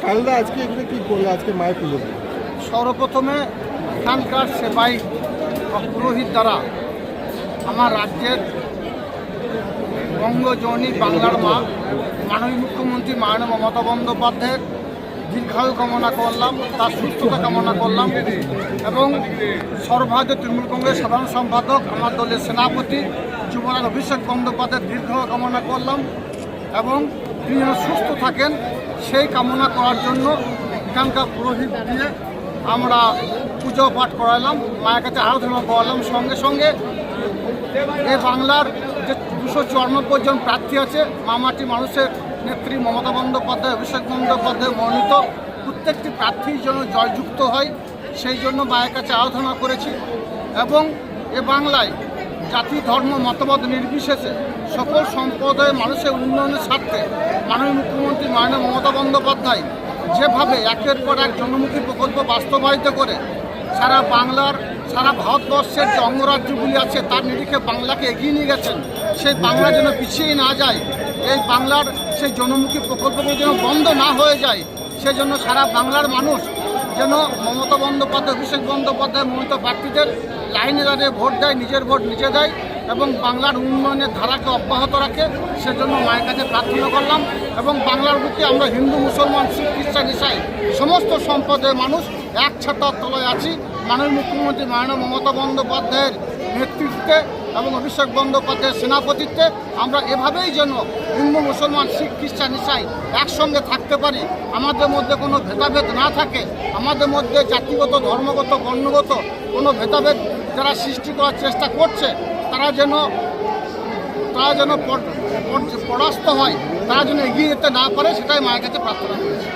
কালদা আজকে এখানে কি করলে আজকে মায়ের পুজো? সর্বপ্রথমে এখানকার সেবাই পুরোহিত দ্বারা আমার রাজ্যের বঙ্গজননী বাংলার মা মাননীয় মুখ্যমন্ত্রী মাননীয় মমতা বন্দ্যোপাধ্যায়ের দীর্ঘায়ু কামনা করলাম, তার সুস্থতা কামনা করলাম এবং সর্বভারতীয় তৃণমূল কংগ্রেস সাধারণ সম্পাদক আমার দলের সেনাপতি যুবরাজ অভিষেক বন্দ্যোপাধ্যায়ের দীর্ঘায়ু কামনা করলাম এবং তিনি যেন সুস্থ থাকেন সেই কামনা করার জন্য এখানকার পুরোহিত দিয়ে আমরা পুজো পাঠ করালাম, মায়ের কাছে আরাধনা করালাম। সঙ্গে সঙ্গে এই বাংলার যে 294 জন প্রার্থী আছে, মামাটি মানুষের নেত্রী মমতা বন্দ্যোপাধ্যায় অভিষেক বন্দ্যোপাধ্যায় মনোনীত প্রত্যেকটি প্রার্থীর জন্য জয়যুক্ত হয়, সেই জন্য মায়ের কাছে আরাধনা করেছি। এবং এ বাংলায় জাতি ধর্ম মতবাদ নির্বিশেষে সকল সম্প্রদায়ের মানুষের উন্নয়নের স্বার্থে মাননীয় মুখ্যমন্ত্রী মাননীয় মমতা বন্দ্যোপাধ্যায় যেভাবে একের পর এক জনমুখী প্রকল্প বাস্তবায়িত করে সারা বাংলার সারা ভারতবর্ষের যে অঙ্গরাজ্যগুলি আছে তার নিরিখে বাংলাকে এগিয়ে নিয়ে গেছেন, সেই বাংলা যেন পিছিয়ে না যায়, এই বাংলার সেই জনমুখী প্রকল্পগুলো যেন বন্ধ না হয়ে যায়, সেজন্য সারা বাংলার মানুষ যেন মমতা বন্দ্যোপাধ্যায় অভিষেক বন্দ্যোপাধ্যায় মনোনীত প্রার্থীদের লাইনে দাঁড়িয়ে ভোট দেয়, নিজের ভোট নিজে দেয় এবং বাংলার উন্নয়নের ধারাকে অব্যাহত রাখে, সেজন্য মায়ের কাছে প্রার্থনা করলাম। এবং বাংলার বুকে আমরা হিন্দু মুসলমান শিখ খ্রিস্টান ইসাই সমস্ত সম্প্রদায়ের মানুষ এক ছাতার তলায় আছি। মাননীয় মুখ্যমন্ত্রী মাননীয় মমতা বন্দ্যোপাধ্যায়ের নেতৃত্বে এবং অভিষেক বন্দ্যোপাধ্যায়ের সেনাপতিত্বে আমরা এভাবেই যেন হিন্দু মুসলমান শিখ খ্রিস্টান ইসাই একসঙ্গে থাকতে পারি, আমাদের মধ্যে কোনো ভেদাভেদ না থাকে, আমাদের মধ্যে জাতিগত ধর্মগত বর্ণগত কোনো ভেদাভেদ যারা সৃষ্টি করার চেষ্টা করছে তারা যেন পরাস্ত হয়, তারা যেন এগিয়ে যেতে না পারে, সেটাই মায়ের কাছে প্রার্থনা করেছে।